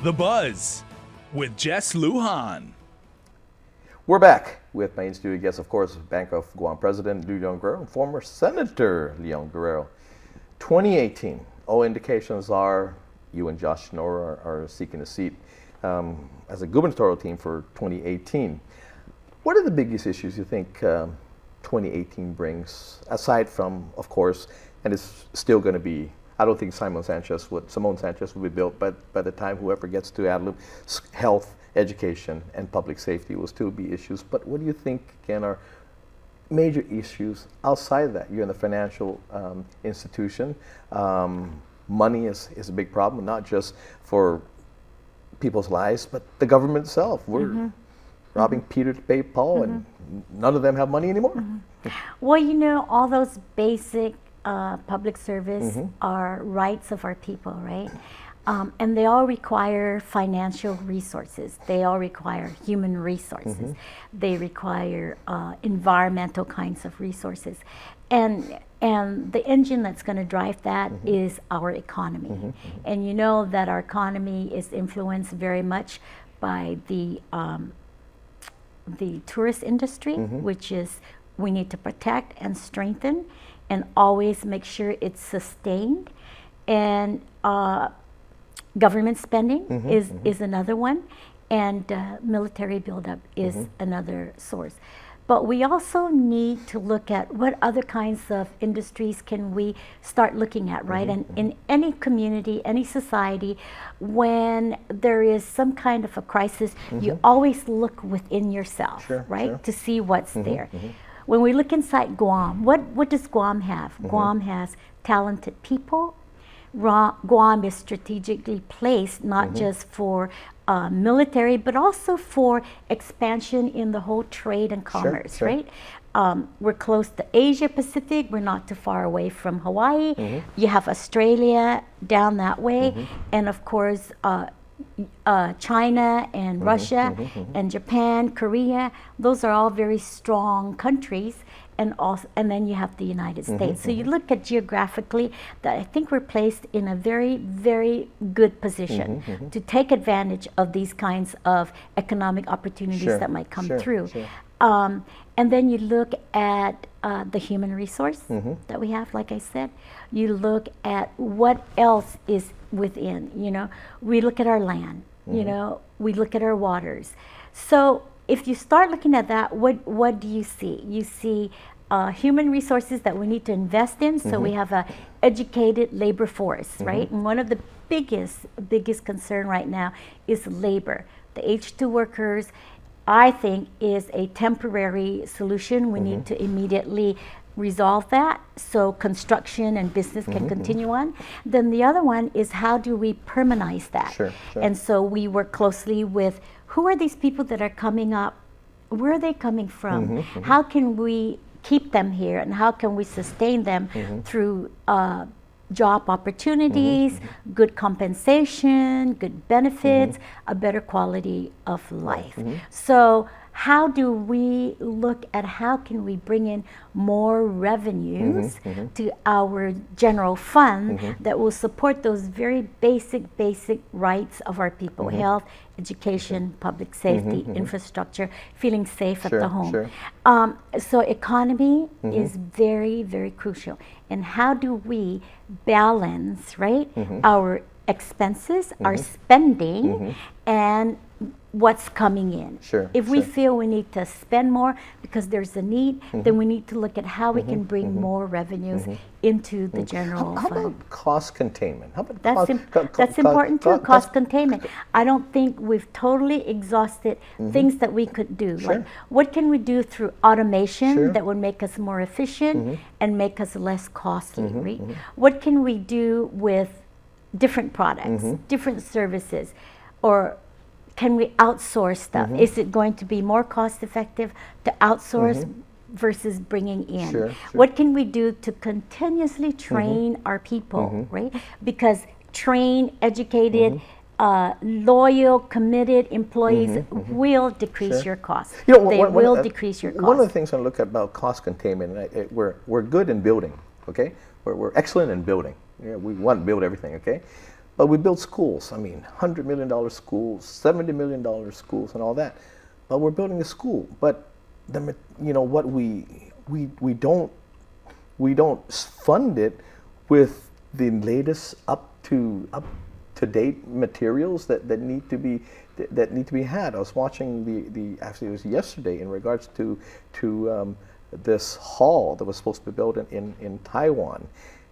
The Buzz with Jess Lujan. We're back with my in-studio guest, of course, Bank of Guam President Leon Guerrero and former Senator Leon Guerrero. 2018, all indications are you and Josh Nora are seeking a seat as a gubernatorial team for 2018. What are the biggest issues you think 2018 brings, aside from, of course, and it's still going to be, I don't think Simone Sanchez will be built, but by the time whoever gets to Adeline, health, education, and public safety will still be issues. But what do you think, again, are major issues outside of that? You're in the financial institution. Money is a big problem, not just for people's lives, but the government itself. We're robbing Peter to pay Paul, and none of them have money anymore. Well, you know, all those basic public service are rights of our people, right? And they all require financial resources. They all require human resources. They require environmental kinds of resources. And the engine that's going to drive that is our economy. And you know that our economy is influenced very much by the tourist industry, which is we need to protect and strengthen and always make sure it's sustained. And government spending is another one, and military buildup is another source. But we also need to look at what other kinds of industries can we start looking at, right? And in any community, any society, when there is some kind of a crisis, you always look within yourself, right? To see what's there. When we look inside Guam, what does Guam have? Guam has talented people. Guam is strategically placed not just for military, but also for expansion in the whole trade and commerce, right? We're close to Asia Pacific. We're not too far away from Hawaii. You have Australia down that way, and of course China and Russia and Japan, Korea. Those are all very strong countries. And then you have the United States. So you look at geographically that I think we're placed in a very, very good position to take advantage of these kinds of economic opportunities that might come through. And then you look at the human resource that we have, like I said. You look at what else is within, you know. We look at our land, you know, we look at our waters. So if you start looking at that, what do you see? You see human resources that we need to invest in, so we have a educated labor force, right? And one of the biggest concern right now is labor. The H2 workers, I think, is a temporary solution. We need to immediately resolve that so construction and business can continue on. Then the other one is how do we permanentize that? And so we work closely with who are these people that are coming up? Where are they coming from? How can we keep them here, and how can we sustain them through job opportunities, good compensation, good benefits, a better quality of life? So how do we look at how can we bring in more revenues to our general fund that will support those very basic rights of our people: health, education, public safety, infrastructure, feeling safe at the home. So economy is very, very crucial. And how do we balance, right, our expenses, our spending, and what's coming in? If we feel we need to spend more because there's a need, then we need to look at how we can bring more revenues into the general How fund. about cost containment? How about That's important too, cost containment. I don't think we've totally exhausted things that we could do. Like, what can we do through automation that would make us more efficient and make us less costly, right? What can we do with different products, different services, or can we outsource stuff? Is it going to be more cost effective to outsource versus bringing in? What can we do to continuously train our people, right? Because trained, educated, loyal, committed employees will decrease your costs. You know, they will decrease your costs. One of the things I look at about cost containment, we're good in building, okay? We're excellent in building. Yeah, we want to build everything, okay? But we build schools. I mean, $100 million schools, $70 million schools, and all that. But we're building a school. But what we don't fund it with the latest up to date materials that need to be had. I was watching actually it was yesterday in regards to this hall that was supposed to be built in Taiwan.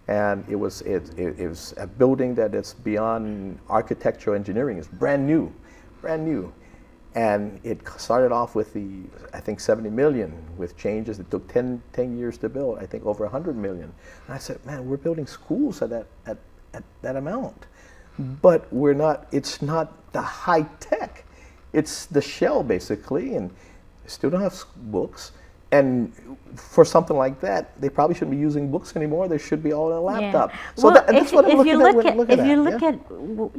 And it was a building that is beyond architectural engineering. It's brand new. And it started off with I think 70 million with changes. It took 10 years to build. I think over 100 million. And I said, man, we're building schools at that amount. But it's not the high tech. It's the shell basically, and still don't have books. And for something like that, they probably shouldn't be using books anymore. They should be all on a laptop. Yeah. So that's what I'm looking at. If you look at,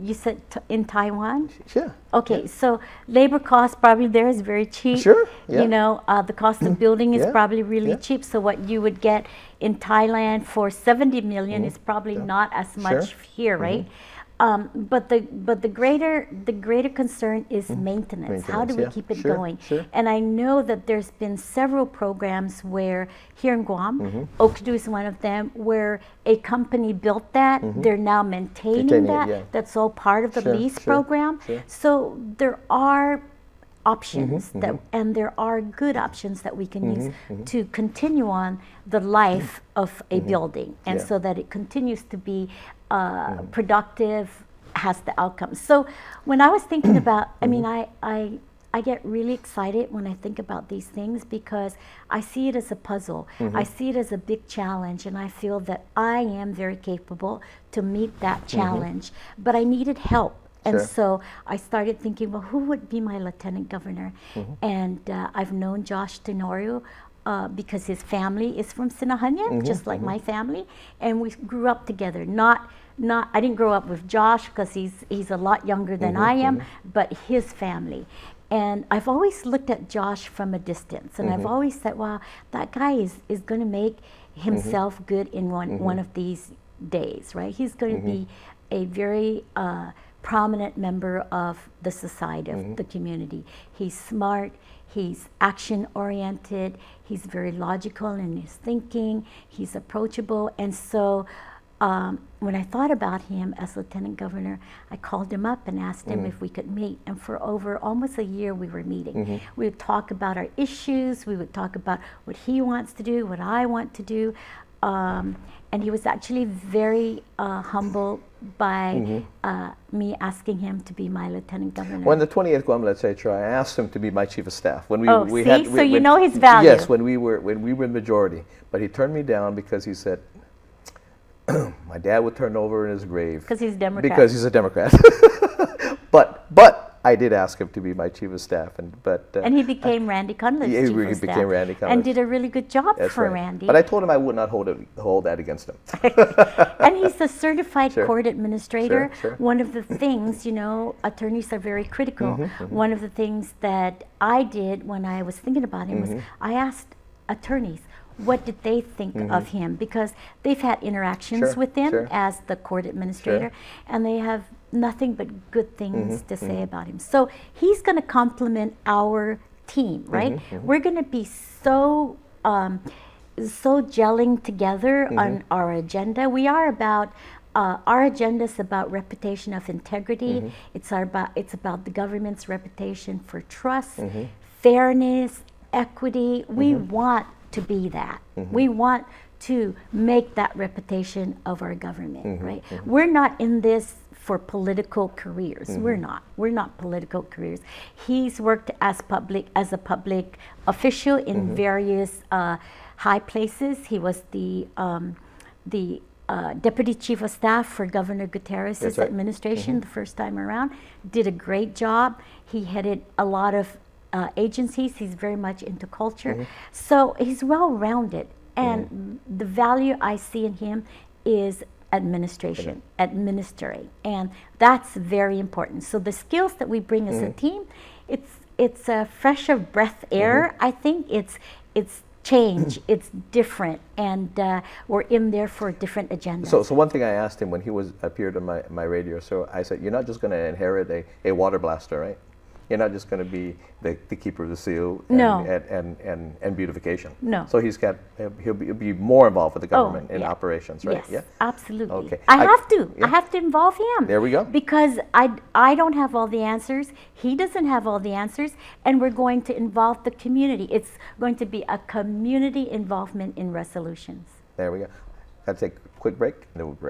you said in Taiwan? Sure. Okay, so labor cost probably there is very cheap. Sure. Yeah. You know, the cost of building is Yeah. probably really Yeah. cheap. So what you would get in Thailand for 70 million is probably not as much here, right? But the greater concern is maintenance. How do we keep it going? Sure. And I know that there's been several programs where here in Guam, Okdu is one of them, where a company built that. They're now maintaining that. it, yeah. That's all part of the lease program. Sure. So there are options and there are good options that we can use to continue on the life of a building, and so that it continues to be productive, has the outcome. So when I was thinking about, I mean, I get really excited when I think about these things because I see it as a puzzle. I see it as a big challenge, and I feel that I am very capable to meet that challenge, but I needed help. And so I started thinking, well, who would be my lieutenant governor? And I've known Josh Tenorio because his family is from Sinahanyan, just like my family, and we grew up together. I didn't grow up with Josh because he's a lot younger than I am, but his family. And I've always looked at Josh from a distance, and I've always said, wow, that guy is going to make himself good in one of these days, right? He's going to be a very prominent member of the society, of the community. He's smart, he's action-oriented, he's very logical in his thinking, he's approachable, and so when I thought about him as lieutenant governor, I called him up and asked him if we could meet, and for over almost a year we were meeting. We would talk about our issues, we would talk about what he wants to do, what I want to do, and he was actually very humbled by me asking him to be my lieutenant governor. When the 28th Guam legislature, I asked him to be my chief of staff. When so you know his value. Yes, when we were majority, but he turned me down because he said, my dad would turn over in his grave. Because he's Democrat. Because he's a Democrat. but I did ask him to be my chief of staff, and he became Randy Cunliffe's chief of staff. Became Randy Cunliffe. And did a really good job for right. Randy. But I told him I would not hold that against him. And he's a certified court administrator. Sure. One of the things, you know, attorneys are very critical. One of the things that I did when I was thinking about him was I asked attorneys, what did they think of him? Because they've had interactions with him as the court administrator, and they have nothing but good things to say about him. So he's going to complement our team, right? We're going to be so gelling together on our agenda. We are about our agenda is about reputation of integrity. It's about the government's reputation for trust, fairness, equity. We want to be that. We want to make that reputation of our government, right? We're not in this for political careers. We're not political careers. He's worked as a public official in various high places. He was the Deputy Chief of Staff for Governor Guterres' administration the first time around. Did a great job. He headed a lot of agencies. He's very much into culture. So he's well-rounded. And the value I see in him is administration, administering. And that's very important. So the skills that we bring as a team, it's a fresh of breath air. I think it's change. It's different, and we're in there for a different agenda. So one thing I asked him when he appeared on my radio show, I said, "You're not just going to inherit a water blaster, right? You're not just going to be the keeper of the seal and, No. and beautification." No. So he'll be more involved with the government in yeah. operations, right? Yes, Yeah. absolutely. Okay. I have to. yeah. I have to involve him. There we go. Because I don't have all the answers. He doesn't have all the answers, and we're going to involve the community. It's going to be a community involvement in resolutions. There we go. Got to take a quick break, and then we'll be right